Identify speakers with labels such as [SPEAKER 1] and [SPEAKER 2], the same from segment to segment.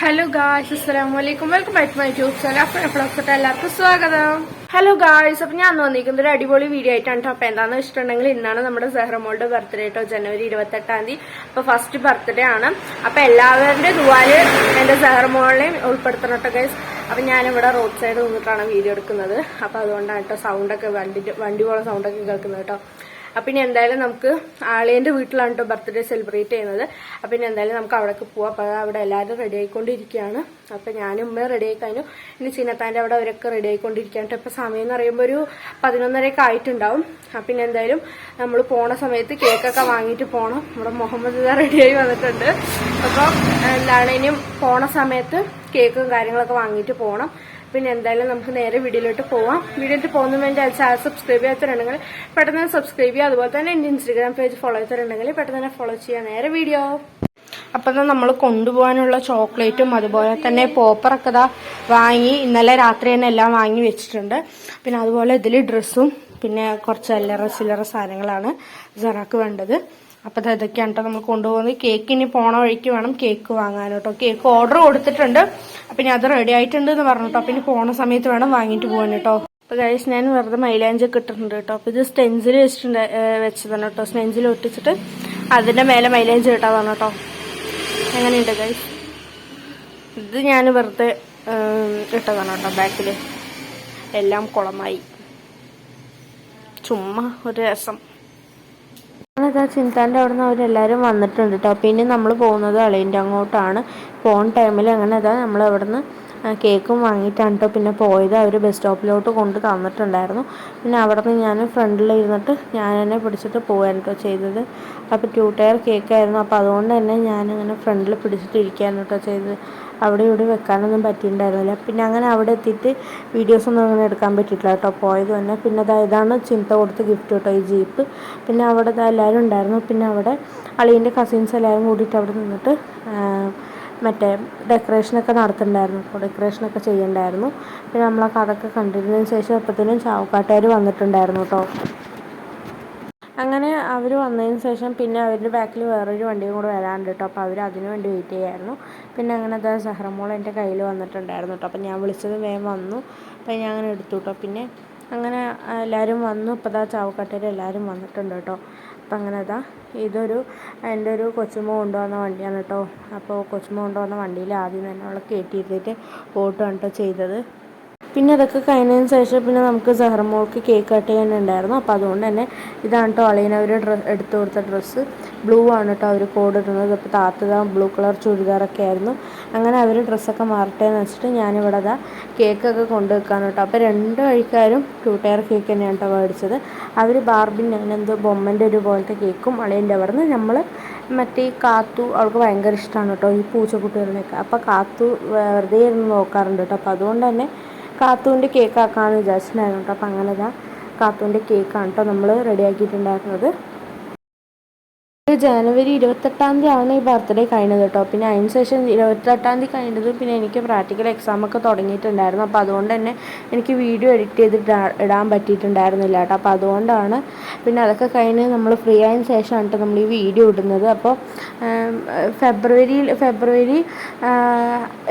[SPEAKER 1] Hello guys, അസ്സലാമു അലൈക്കും. Welcome back to my YouTube channel. അപ്പോൾ എല്ലാവർക്കും സ്വാഗതം. ഹലോ ഗായ്സ്, അപ്പോൾ ഞാൻ വന്നിരിക്കുന്നത് ഒരു അടിപൊളി വീഡിയോ ആയിട്ടാണ്. അപ്പോൾ എന്താണെന്ന് വെച്ചിട്ടുണ്ടെങ്കിൽ ഇന്നാണ് നമ്മുടെ സെഹ്റമോളുടെ ബർത്ത്ഡേ കേട്ടോ, ജനുവരി 28-ാം തീയതി. അപ്പോൾ ഫസ്റ്റ് ബർത്ത്ഡേ ആണ്. അപ്പോൾ എല്ലാവരുടെ ദുആയിൽ എൻ്റെ സെഹ്റമോളിനെയും ഉൾപ്പെടുത്തണം കേട്ടോ ഗൈസ്. അപ്പം ഞാനിവിടെ റോഡ് സൈഡ് നിന്നിട്ടാണ് വീഡിയോ എടുക്കുന്നത്. അപ്പോൾ അതുകൊണ്ടാണ് കേട്ടോ സൗണ്ടൊക്കെ വണ്ടി പോലെ സൗണ്ടൊക്കെ കേൾക്കുന്നത് കേട്ടോ. അപ്പം ഇനി എന്തായാലും നമുക്ക് ആളിയൻ്റെ വീട്ടിലാണ് കേട്ടോ ബർത്ത്ഡേ സെലിബ്രേറ്റ് ചെയ്യുന്നത്. അപ്പം ഇനി എന്തായാലും നമുക്ക് അവിടേക്ക് പോവാം. അപ്പോൾ അവിടെ എല്ലാവരും റെഡി ആയിക്കൊണ്ടിരിക്കുകയാണ്. അപ്പം ഞാനും ഉമ്മ റെഡി ആയി കഴിഞ്ഞു. ഇനി ചിന്നത്താൻ്റെ അവിടെ അവരൊക്കെ റെഡി ആയിക്കൊണ്ടിരിക്കുകയാണ് കേട്ടോ. ഇപ്പോൾ സമയം എന്ന് പറയുമ്പോൾ ഒരു 11:30 ആയിട്ടുണ്ടാവും. അപ്പം ഇനി എന്തായാലും നമ്മൾ പോണ സമയത്ത് കേക്കൊക്കെ വാങ്ങിയിട്ട് പോകണം. നമ്മുടെ മുഹമ്മദ് റെഡിയായി വന്നിട്ടുണ്ട്. അപ്പോൾ എന്താണ് ഇനിയും പോണ സമയത്ത് കേക്കും കാര്യങ്ങളൊക്കെ വാങ്ങിയിട്ട് പോകണം. പിന്നെ എന്തായാലും നമുക്ക് നേരെ വീഡിയോയിലോട്ട് പോവാം. വീഡിയോയിട്ട് പോകുന്നതിന് വേണ്ടി ചാനൽ സബ്സ്ക്രൈബ് ചെയ്യാത്തവരുണ്ടെങ്കിൽ പെട്ടെന്ന് സബ്സ്ക്രൈബ് ചെയ്യുക. അതുപോലെ തന്നെ എൻ്റെ ഇൻസ്റ്റാഗ്രാം പേജ് ഫോളോ ചെയ്തിട്ടുണ്ടെങ്കിൽ പെട്ടെന്ന് തന്നെ ഫോളോ ചെയ്യുക. നേരെ വീഡിയോ. അപ്പം നമ്മൾ കൊണ്ടുപോകാനുള്ള ചോക്ലേറ്റും അതുപോലെ തന്നെ പോപ്പറൊക്കെ വാങ്ങി ഇന്നലെ രാത്രി തന്നെ എല്ലാം വാങ്ങി വെച്ചിട്ടുണ്ട്. പിന്നെ അതുപോലെ ഇതിൽ ഡ്രസ്സും പിന്നെ കുറച്ച് ചില്ലറ സാധനങ്ങളാണ് സെറാക്ക് വേണ്ടത്. അപ്പം ഇതൊക്കെയാണ് കേട്ടോ നമ്മൾ കൊണ്ടുപോകുന്നത്. കേക്ക് ഇനി പോണ വഴിക്ക് വേണം കേക്ക് വാങ്ങാൻ കേട്ടോ. കേക്ക് ഓർഡർ കൊടുത്തിട്ടുണ്ട്. അപ്പം ഇനി അത് റെഡി ആയിട്ടുണ്ട് എന്ന് പറഞ്ഞു കേട്ടോ. അപ്പം ഇനി പോണ സമയത്ത് വേണം വാങ്ങിയിട്ട് പോകാൻ കേട്ടോ. അപ്പോൾ ഗൈസ് ഞാൻ വെറുതെ മൈലാഞ്ചൊക്കെ ഇട്ടിട്ടുണ്ട് കേട്ടോ. അപ്പോൾ ഇത് സ്റ്റെൻസിൽ വെച്ചതാണ് കേട്ടോ. സ്റ്റെൻസിൽ ഒട്ടിച്ചിട്ട് അതിൻ്റെ മേലെ മൈലാഞ്ചി ഇട്ടാതാണ് കേട്ടോ. എങ്ങനെയുണ്ട് ഗൈസ്? ഇത് ഞാൻ വെറുതെ ഇട്ടതാണ് കേട്ടോ. ബാക്കിൽ എല്ലാം കുളമായി, ചുമ്മാ ഒരു രസം. അങ്ങനെതാ ചിന്താൻ്റെ അവിടെ നിന്ന് അവരെല്ലാവരും വന്നിട്ടുണ്ട് കേട്ടോ. പിന്നെ നമ്മൾ പോകുന്നത് അളിയൻ്റെ അങ്ങോട്ടാണ്. പോണ ടൈമിൽ അങ്ങനെ അതാ നമ്മൾ അവിടെ നിന്ന് കേക്കും വാങ്ങിയിട്ടാണ് കേട്ടോ പിന്നെ പോയത്. അവർ ബസ് സ്റ്റോപ്പിലോട്ട് കൊണ്ട് തന്നിട്ടുണ്ടായിരുന്നു. പിന്നെ അവിടെ നിന്ന് ഞാൻ ഫ്രണ്ടിലിരുന്നിട്ട് ഞാൻ തന്നെ പിടിച്ചിട്ട് പോകാൻ കേട്ടോ ചെയ്തത്. അപ്പോൾ 2 ടയർ കേക്കായിരുന്നു. അപ്പോൾ അതുകൊണ്ട് തന്നെ ഞാനിങ്ങനെ ഫ്രണ്ടിൽ പിടിച്ചിട്ട് ഇരിക്കുകയാണ് കേട്ടോ ചെയ്തത്. അവിടെ ഇവിടെ വെക്കാനൊന്നും പറ്റിയിട്ടുണ്ടായിരുന്നില്ല. പിന്നെ അങ്ങനെ അവിടെ എത്തിയിട്ട് വീഡിയോസൊന്നും അങ്ങനെ എടുക്കാൻ പറ്റിയിട്ടില്ല കേട്ടോ പോയത് തന്നെ. പിന്നെ ഇതാണ് ചിന്ത കൊടുത്ത് ഗിഫ്റ്റ് കേട്ടോ, ഈ ജീപ്പ്. പിന്നെ അവിടെ എല്ലാവരും ഉണ്ടായിരുന്നു. പിന്നെ അവിടെ അളീൻ്റെ കസിൻസ് എല്ലാവരും കൂടിയിട്ട് അവിടെ നിന്നിട്ട് മറ്റേ ഡെക്കറേഷനൊക്കെ നടത്തുന്നുണ്ടായിരുന്നു കേട്ടോ. ഡെക്കറേഷനൊക്കെ ചെയ്യണ്ടായിരുന്നു. പിന്നെ നമ്മളൊക്കെ അതൊക്കെ കണ്ടിരുന്നതിന് ശേഷം അപ്പോഴത്തേനും ചാവക്കാട്ടുകാർ വന്നിട്ടുണ്ടായിരുന്നു കേട്ടോ. അങ്ങനെ അവർ വന്നതിന് ശേഷം പിന്നെ അവരുടെ ബാക്കിൽ വേറൊരു വണ്ടിയും കൂടെ വരാനുണ്ട് കേട്ടോ. അപ്പോൾ അവർ അതിനു വേണ്ടി വെയിറ്റ് ചെയ്യായിരുന്നു. പിന്നെ അങ്ങനെ അത് സെഹ്റമോൾ എൻ്റെ കയ്യിൽ വന്നിട്ടുണ്ടായിരുന്നു കേട്ടോ. അപ്പോൾ ഞാൻ വിളിച്ചത് വേഗം വന്നു. അപ്പോൾ ഞാൻ അങ്ങനെ എടുത്തു കേട്ടോ. പിന്നെ അങ്ങനെ എല്ലാവരും വന്നു. ഇപ്പോൾ ചാവക്കാട്ടുകാർ എല്ലാവരും വന്നിട്ടുണ്ട് കേട്ടോ. അപ്പം അങ്ങനെ എൻ്റെ ഒരു കൊച്ചുമ്മ കൊണ്ടുവന്ന വണ്ടിയാണ് കേട്ടോ. അപ്പോൾ കൊച്ചുമ്മ കൊണ്ടുവന്ന വണ്ടിയിൽ ആദ്യം തന്നെ അവളെ കയറ്റിയിരുത്തിയിട്ട് ഓട്ടുകയാണ് കേട്ടോ ചെയ്തത്. പിന്നെ അതൊക്കെ കഴിഞ്ഞതിന് ശേഷം പിന്നെ നമുക്ക് സെഹ്റമോൾക്ക് കേക്ക് കട്ട് ചെയ്യാനുണ്ടായിരുന്നു. അപ്പോൾ അതുകൊണ്ട് തന്നെ ഇതാണ് കേട്ടോ അളിയന് അവർ എടുത്തു കൊടുത്ത ഡ്രസ്സ്. ബ്ലൂ ആണ് കേട്ടോ അവർ കോഡ് ഇടുന്നത്. അപ്പോൾ താത്തത ബ്ലൂ കളർ ചുരിദാറൊക്കെ ആയിരുന്നു. അങ്ങനെ അവർ ഡ്രസ്സൊക്കെ മാറട്ടെ എന്ന് വെച്ചിട്ട് ഞാനിവിടെ കേക്കൊക്കെ കൊണ്ടുവെക്കാണ് കേട്ടോ. അപ്പോൾ 2 വഴിക്കാരും 2 ടയർ കേക്ക് തന്നെയാണ് കേട്ടോ മേടിച്ചത്. അവർ ബാർബിൻ്റെ എന്തോ ബൊമ്മൻ്റെ ഒരു പോലത്തെ കേക്കും അളിയൻ്റെ അവിടെ നിന്ന് നമ്മൾ മറ്റേ കാത്തു അവൾക്ക് ഭയങ്കര ഇഷ്ടമാണ് കേട്ടോ ഈ പൂച്ചക്കുട്ടികളിലേക്ക്. അപ്പോൾ കാത്തു വെറുതെ ഇരുന്ന് നോക്കാറുണ്ട് കേട്ടോ. അപ്പോൾ അതുകൊണ്ട് തന്നെ കാത്തുവിൻ്റെ കേക്ക് ആക്കാമെന്ന് വിചാരിച്ചിട്ടുണ്ടായിരുന്നു കേട്ടോ. അപ്പം അങ്ങനെ കാത്തുവിൻ്റെ കേക്കാണ് കേട്ടോ നമ്മൾ റെഡിയാക്കിയിട്ടുണ്ടായിരുന്നത്. ജനുവരി 28-ാം തീയതിയാണ് ഈ ബർത്ത്ഡേ കഴിഞ്ഞത് കേട്ടോ. പിന്നെ അതിന് ശേഷം 28-ാം തീയതി കഴിഞ്ഞത് പിന്നെ എനിക്ക് പ്രാക്ടിക്കൽ എക്സാമൊക്കെ തുടങ്ങിയിട്ടുണ്ടായിരുന്നു. അപ്പോൾ അതുകൊണ്ട് തന്നെ എനിക്ക് വീഡിയോ എഡിറ്റ് ചെയ്തിട്ട് ഇടാൻ പറ്റിയിട്ടുണ്ടായിരുന്നില്ല കേട്ടോ. അപ്പോൾ അതുകൊണ്ടാണ് പിന്നെ അതൊക്കെ കഴിഞ്ഞ് നമ്മൾ ഫ്രീ ആയതിന് ശേഷമാണ് കേട്ടോ നമ്മൾ ഈ വീഡിയോ ഇടുന്നത്. അപ്പോൾ ഫെബ്രുവരി 7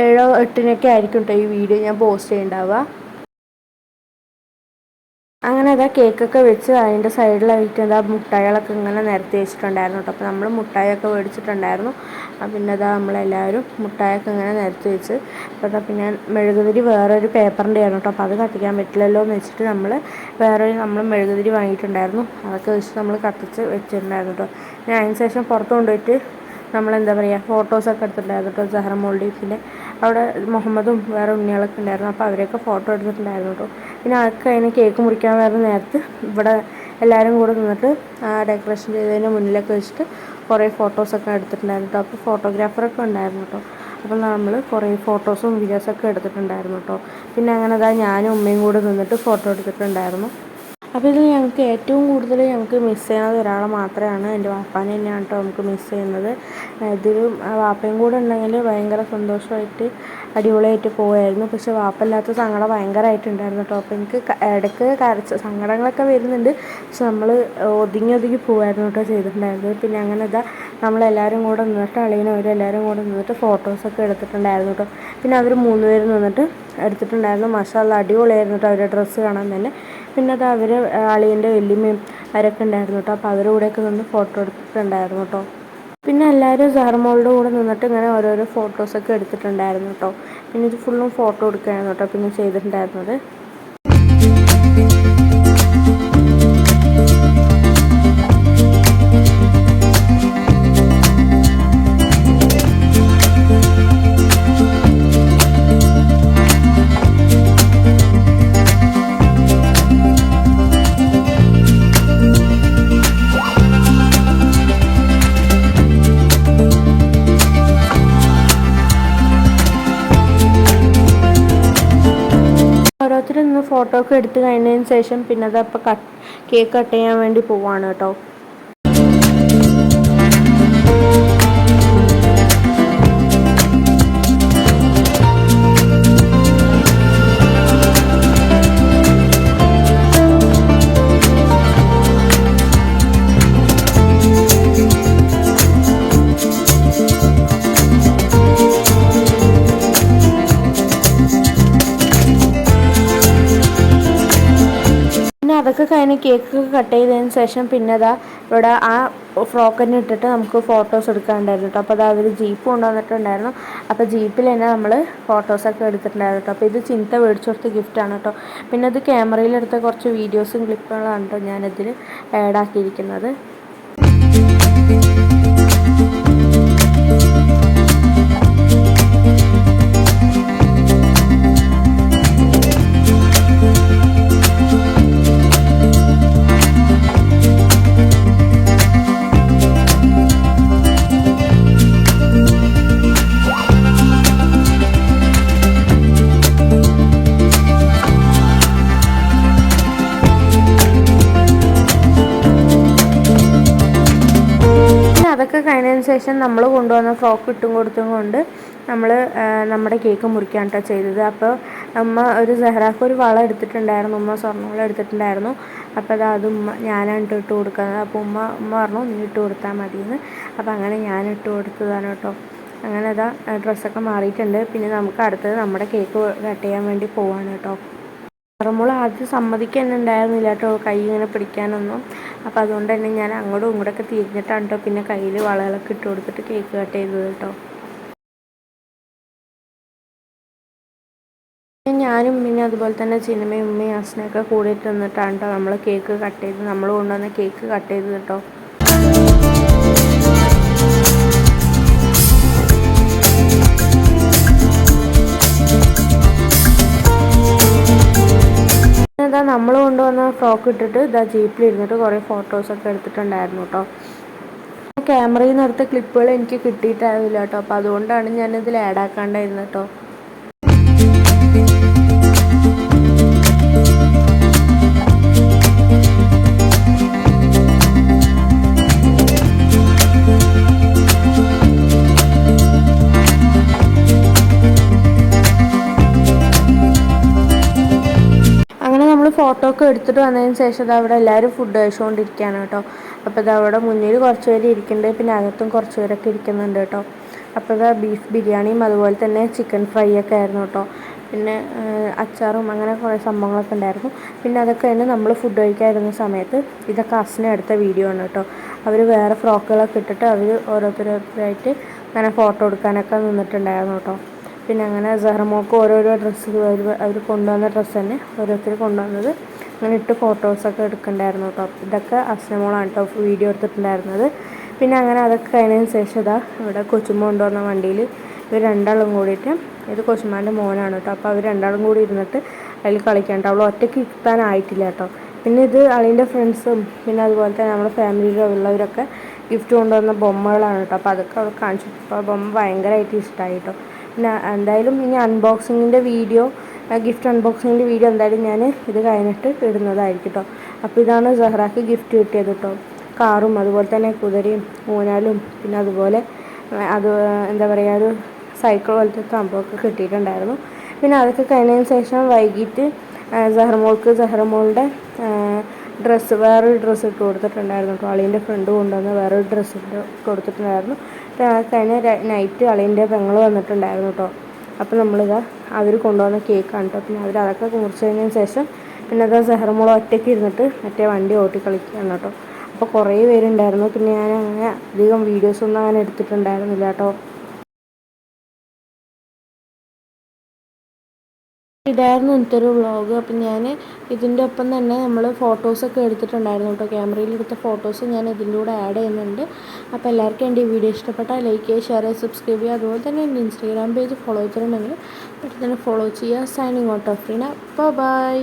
[SPEAKER 1] 8 ആയിരിക്കും കേട്ടോ ഈ വീഡിയോ ഞാൻ പോസ്റ്റ് ചെയ്യുന്നുണ്ടാവുക. അങ്ങനെ കേക്കൊക്കെ വെച്ച് അതിൻ്റെ സൈഡിലായിട്ട് മുട്ടായികളൊക്കെ ഇങ്ങനെ നിരത്തി വെച്ചിട്ടുണ്ടായിരുന്നു കേട്ടോ. അപ്പോൾ നമ്മൾ മുട്ടായൊക്കെ മേടിച്ചിട്ടുണ്ടായിരുന്നു. പിന്നെ നമ്മളെല്ലാവരും മുട്ടായൊക്കെ ഇങ്ങനെ നിരത്തി വെച്ച്. അപ്പോൾ പിന്നെ മെഴുകുതിരി വേറൊരു പേപ്പറിൻ്റെ ആയിരുന്നു കേട്ടോ. അപ്പോൾ അത് കത്തിക്കാൻ പറ്റില്ലല്ലോ എന്ന് വെച്ചിട്ട് നമ്മൾ മെഴുകുതിരി വാങ്ങിയിട്ടുണ്ടായിരുന്നു. അതൊക്കെ വെച്ചിട്ട് നമ്മൾ കത്തിച്ച് വെച്ചിട്ടുണ്ടായിരുന്നു കേട്ടോ. ഞാൻ അതിന് ശേഷം പുറത്ത് കൊണ്ടുപോയിട്ട് നമ്മളെന്താ പറയുക ഫോട്ടോസൊക്കെ എടുത്തിട്ടുണ്ടായിരുന്നു കേട്ടോ. സെഹ്റമോളുടെ പിന്നെ അവിടെ മുഹമ്മദും വേറെ ഉണ്ണികളൊക്കെ ഉണ്ടായിരുന്നു. അപ്പോൾ അവരെയൊക്കെ ഫോട്ടോ എടുത്തിട്ടുണ്ടായിരുന്നു കേട്ടോ. പിന്നെ അതൊക്കെ അതിന് കേക്ക് മുറിക്കാൻ വരുന്ന നേരത്ത് ഇവിടെ എല്ലാവരും കൂടെ നിന്നിട്ട് ഡെക്കറേഷൻ ചെയ്തതിന് മുന്നിലൊക്കെ വെച്ചിട്ട് കുറേ ഫോട്ടോസൊക്കെ എടുത്തിട്ടുണ്ടായിരുന്നു കേട്ടോ. അപ്പോൾ ഫോട്ടോഗ്രാഫറൊക്കെ ഉണ്ടായിരുന്നു കേട്ടോ. അപ്പോൾ നമ്മൾ കുറേ ഫോട്ടോസും വീഡിയോസൊക്കെ എടുത്തിട്ടുണ്ടായിരുന്നു കേട്ടോ. പിന്നെ അങ്ങനെ ഞാനും ഉമ്മയും കൂടെ നിന്നിട്ട് ഫോട്ടോ എടുത്തിട്ടുണ്ടായിരുന്നു. അപ്പോൾ ഇതിൽ ഞങ്ങൾക്ക് ഏറ്റവും കൂടുതൽ ഞങ്ങൾക്ക് മിസ് ചെയ്യുന്നത് ഒരാളെ മാത്രമാണ്, എൻ്റെ വാപ്പാനെ തന്നെയാണ് കേട്ടോ നമുക്ക് മിസ് ചെയ്യുന്നത്. ഇതിലും വാപ്പയും കൂടെ ഉണ്ടെങ്കിൽ ഭയങ്കര സന്തോഷമായിട്ട് അടിപൊളിയായിട്ട് പോവുമായിരുന്നു. പക്ഷേ വാപ്പല്ലാത്ത സങ്കടം ഭയങ്കരമായിട്ടുണ്ടായിരുന്നു കേട്ടോ. അപ്പോൾ എനിക്ക് ഇടയ്ക്ക് സങ്കടങ്ങളൊക്കെ വരുന്നുണ്ട്, പക്ഷെ നമ്മൾ ഒതുങ്ങി പോവുമായിരുന്നു കേട്ടോ ചെയ്തിട്ടുണ്ടായിരുന്നത്. പിന്നെ അങ്ങനെ ഇതാ നമ്മളെല്ലാവരും കൂടെ നിന്നിട്ട് അവരെല്ലാവരും കൂടെ നിന്നിട്ട് ഫോട്ടോസൊക്കെ എടുത്തിട്ടുണ്ടായിരുന്നു കേട്ടോ. പിന്നെ അവർ 3 പേര് നിന്നിട്ട് എടുത്തിട്ടുണ്ടായിരുന്നു. മാഷാഅല്ലാഹ് അടിപൊളിയായിരുന്നു കേട്ടോ അവരുടെ ഡ്രസ്സ് കാണാൻ തന്നെ. പിന്നെ അത് അവർ അളിയൻ്റെ വല്യമ്മയും അവരൊക്കെ ഉണ്ടായിരുന്നു കേട്ടോ. അപ്പോൾ അവരുടെ കൂടെയൊക്കെ നിന്ന് ഫോട്ടോ എടുത്തിട്ടുണ്ടായിരുന്നു കേട്ടോ. പിന്നെ എല്ലാവരും സഹർമോളുടെ കൂടെ നിന്നിട്ട് ഇങ്ങനെ ഓരോരോ ഫോട്ടോസൊക്കെ എടുത്തിട്ടുണ്ടായിരുന്നു കേട്ടോ. പിന്നെ ഇത് ഫുള്ളും ഫോട്ടോ എടുക്കുകയായിരുന്നു കേട്ടോ പിന്നെ ചെയ്തിട്ടുണ്ടായിരുന്നത്. ഓരോരുത്തരും നിന്ന് ഫോട്ടോ ഒക്കെ എടുത്ത് കഴിഞ്ഞതിന് ശേഷം പിന്നെ അതപ്പോൾ കേക്ക് കട്ട് ചെയ്യാൻ വേണ്ടി പോവാണ് കേട്ടോ. അതൊക്കെ കഴിഞ്ഞ് കേക്ക് കട്ട് ചെയ്തതിന് ശേഷം പിന്നെ അതാ ഇവിടെ ആ ഫ്രോക്ക് തന്നെ ഇട്ടിട്ട് നമുക്ക് ഫോട്ടോസ് എടുക്കാനുണ്ടായിരുന്നു കേട്ടോ. അപ്പോൾ അത് അവർ ജീപ്പ് കൊണ്ടുവന്നിട്ടുണ്ടായിരുന്നു. അപ്പോൾ ജീപ്പിൽ തന്നെ നമ്മൾ ഫോട്ടോസൊക്കെ എടുത്തിട്ടുണ്ടായിരുന്നു കേട്ടോ. അപ്പോൾ ഇത് ചിന്ത മേടിച്ചു കൊടുത്ത ഗിഫ്റ്റാണ് കേട്ടോ. പിന്നെ അത് ക്യാമറയിലെടുത്ത കുറച്ച് വീഡിയോസും ക്ലിപ്പുകളാണ് കേട്ടോ ഞാനിതിൽ ആഡാക്കിയിരിക്കുന്നത്. അതൊക്കെ കഴിഞ്ഞതിന് ശേഷം നമ്മൾ കൊണ്ടുവന്ന ഫ്രോക്ക് ഇട്ടും കൊടുത്തും കൊണ്ട് നമ്മൾ നമ്മുടെ കേക്ക് മുറിക്കാൻ കേട്ടോ ചെയ്തത്. അപ്പോൾ അമ്മ ഒരു സെഹ്റാക്ക് ഒരു വള എടുത്തിട്ടുണ്ടായിരുന്നു, ഉമ്മ സ്വർണ്ണവള എടുത്തിട്ടുണ്ടായിരുന്നു. അപ്പോൾ അത് ഞാനാണ് ഇട്ട് കൊടുക്കുന്നത്. അപ്പോൾ ഉമ്മ പറഞ്ഞു നീ ഇട്ട് കൊടുത്താൽ മതിയെന്ന്. അപ്പോൾ അങ്ങനെ ഞാൻ ഇട്ട് കൊടുത്തതാണ് കേട്ടോ. അങ്ങനെ അതാ ഡ്രസ്സൊക്കെ മാറിയിട്ടുണ്ട്. പിന്നെ നമുക്ക് അടുത്തത് നമ്മുടെ കേക്ക് കട്ട് ചെയ്യാൻ വേണ്ടി പോവാണ് കേട്ടോ. സഹർമോൾ ആദ്യം സമ്മതിക്കുന്നുണ്ടായിരുന്നില്ല കേട്ടോ കൈ ഇങ്ങനെ പിടിക്കാനൊന്നും. അപ്പോൾ അതുകൊണ്ട് തന്നെ ഞാൻ അങ്ങോട്ടും ഇങ്ങോട്ടൊക്കെ തിരിഞ്ഞിട്ടാണ് കേട്ടോ പിന്നെ കയ്യിൽ വളകളൊക്കെ ഇട്ട് കൊടുത്തിട്ട് കേക്ക് കട്ട് ചെയ്തത് കേട്ടോ. ഞാനും പിന്നെ അതുപോലെ തന്നെ ചിന്നമ്മയും ഉമ്മയും അസ്നയൊക്കെ കൂടിയിട്ട് നിന്നിട്ടാണ് കേട്ടോ നമ്മൾ കേക്ക് കട്ട് ചെയ്ത് നമ്മൾ കൊണ്ടുവന്ന കേക്ക് കട്ട് ചെയ്തത് കേട്ടോ. ഇതാ നമ്മൾ കൊണ്ടുവന്ന ഫ്രോക്ക് ഇട്ടിട്ട് ഇതാ ജീപ്പിലിരുന്നിട്ട് കുറേ ഫോട്ടോസൊക്കെ എടുത്തിട്ടുണ്ടായിരുന്നു കേട്ടോ. ക്യാമറയിൽ നിന്ന് എടുത്ത ക്ലിപ്പുകൾ എനിക്ക് കിട്ടിയിട്ടായിരുന്നില്ല കേട്ടോ. അപ്പോൾ അതുകൊണ്ടാണ് ഞാനിതിൽ ആഡാക്കാണ്ടായിരുന്നത് കേട്ടോ. ഫോട്ടോ ഒക്കെ എടുത്തിട്ട് വന്നതിന് ശേഷം അവിടെ എല്ലാവരും ഫുഡ് കഴിച്ചുകൊണ്ടിരിക്കുകയാണ് കേട്ടോ. അപ്പോൾ ഇത് അവിടെ മുന്നിൽ കുറച്ച് പേര് ഇരിക്കുന്നുണ്ട്, പിന്നെ അകത്തും കുറച്ച് പേരൊക്കെ ഇരിക്കുന്നുണ്ട് കേട്ടോ. അപ്പോൾ ഇത് ബീഫ് ബിരിയാണിയും അതുപോലെ തന്നെ ചിക്കൻ ഫ്രൈ ഒക്കെ ആയിരുന്നു കേട്ടോ. പിന്നെ അച്ചാറും അങ്ങനെ കുറേ സംഭവങ്ങളൊക്കെ ഉണ്ടായിരുന്നു. പിന്നെ അതൊക്കെ തന്നെ നമ്മൾ ഫുഡ് കഴിക്കാതിരുന്ന സമയത്ത് ഇതൊക്കെ അസ്ന എടുത്ത വീഡിയോ ആണ് കേട്ടോ. അവർ വേറെ ഫ്രോക്കുകളൊക്കെ ഇട്ടിട്ട് അവർ ഓരോരുത്തരായിട്ട് അങ്ങനെ ഫോട്ടോ എടുക്കാനൊക്കെ നിന്നിട്ടുണ്ടായിരുന്നു കേട്ടോ. പിന്നെ അങ്ങനെ സഹർമോൾക്ക് ഓരോരോ ഡ്രസ്സ് അവർ കൊണ്ടുവന്ന ഡ്രസ്സ് തന്നെ ഓരോരുത്തർ കൊണ്ടുവന്നത് അങ്ങനെ ഇട്ട് ഫോട്ടോസൊക്കെ എടുക്കണ്ടായിരുന്നു കേട്ടോ. ഇതൊക്കെ അസ്നമോളാണ് കേട്ടോ വീഡിയോ എടുത്തിട്ടുണ്ടായിരുന്നത്. പിന്നെ അങ്ങനെ അതൊക്കെ കഴിഞ്ഞതിന് ശേഷം ഇതാ ഇവിടെ കൊച്ചുമ്മ കൊണ്ടുവന്ന വണ്ടിയിൽ ഇവർ രണ്ടാളും കൂടിയിട്ട്, ഇത് കൊച്ചുമ്മാൻ്റെ മോനാണ് കേട്ടോ. അപ്പോൾ അവർ രണ്ടാളും കൂടി ഇരുന്നിട്ട് അതിൽ കളിക്കാൻ കേട്ടോ. അവൾ ഒറ്റയ്ക്ക് ഇരുത്താനായിട്ടില്ല കേട്ടോ. പിന്നെ ഇത് അളിൻ്റെ ഫ്രണ്ട്സും പിന്നെ അതുപോലെ തന്നെ നമ്മുടെ ഫാമിലിയിലുള്ളവരൊക്കെ ഗിഫ്റ്റ് കൊണ്ടുവന്ന ബൊമ്മകളാണ് കേട്ടോ. അപ്പോൾ അതൊക്കെ അവൾ കാണിച്ചു. അപ്പോൾ ബൊമ്മ ഭയങ്കരമായിട്ട് ഇഷ്ടമായി കേട്ടോ. പിന്നെ എന്തായാലും ഇനി അൺബോക്സിങ്ങിൻ്റെ വീഡിയോ ഗിഫ്റ്റ് അൺബോക്സിങ്ങിൻ്റെ വീഡിയോ എന്തായാലും ഞാൻ ഇത് കഴിഞ്ഞിട്ട് ഇടുന്നതായിരിക്കും കേട്ടോ. അപ്പോൾ ഇതാണ് സഹ്റാക്ക് ഗിഫ്റ്റ് കിട്ടിയത് കേട്ടോ. കാറും അതുപോലെ തന്നെ കുതിരയും ഊഞ്ഞാലും പിന്നെ അതുപോലെ അത് എന്താ പറയുക ഒരു സൈക്കിൾ പോലത്തെ സംഭവമൊക്കെ കിട്ടിയിട്ടുണ്ടായിരുന്നു. പിന്നെ അതൊക്കെ കഴിഞ്ഞതിന് ശേഷം വൈകിട്ട് സഹ്റമോളുടെ വേറൊരു ഡ്രസ്സ് ഇട്ട് കൊടുത്തിട്ടുണ്ടായിരുന്നു കേട്ടോ. അളിയൻ്റെ ഫ്രണ്ട് കൊണ്ടുവന്ന് വേറൊരു ഡ്രസ്സ് ഇട്ട് കൊടുത്തിട്ടുണ്ടായിരുന്നു. കഴിഞ്ഞ നൈറ്റ് അളിയൻ്റെ പെങ്ങൾ വന്നിട്ടുണ്ടായിരുന്നു കേട്ടോ. അപ്പോൾ നമ്മളിതാ അവർ കൊണ്ടുവന്ന കേക്കാണ് കേട്ടോ. പിന്നെ അതൊക്കെ മുറിച്ച് കഴിഞ്ഞതിന് ശേഷം പിന്നെ അത് സഹ്റമോൾ ഒറ്റയ്ക്ക് ഇരുന്നിട്ട് മറ്റേ വണ്ടി ഓട്ടി കളിക്കുകയാണ് കേട്ടോ. അപ്പോൾ കുറേ പേരുണ്ടായിരുന്നു. പിന്നെ ഞാൻ അങ്ങനെ അധികം വീഡിയോസൊന്നും അങ്ങനെ എടുത്തിട്ടുണ്ടായിരുന്നില്ല കേട്ടോ. ഇതായിരുന്നു ഇന്നത്തൊരു വ്ളോഗ്. അപ്പം ഞാൻ ഇതിൻ്റെ ഒപ്പം തന്നെ നമ്മൾ ഫോട്ടോസൊക്കെ എടുത്തിട്ടുണ്ടായിരുന്നു കേട്ടോ. ക്യാമറയിലെടുത്ത ഫോട്ടോസ് ഞാൻ ഇതിൻ്റെ കൂടെ ആഡ് ചെയ്യുന്നുണ്ട്. അപ്പോൾ എല്ലാവർക്കും എൻ്റെ ഈ വീഡിയോ ഇഷ്ടപ്പെട്ടാൽ ലൈക്ക് ചെയ്യുക, ഷെയർ ചെയ്യുക, സബ്സ്ക്രൈബ് ചെയ്യുക. അതുപോലെ തന്നെ എൻ്റെ ഇൻസ്റ്റാഗ്രാം പേജ് ഫോളോ ചെയ്തിട്ടുണ്ടെങ്കിൽ പെട്ടെന്ന് തന്നെ ഫോളോ ചെയ്യുക. Signing out of Reena. By.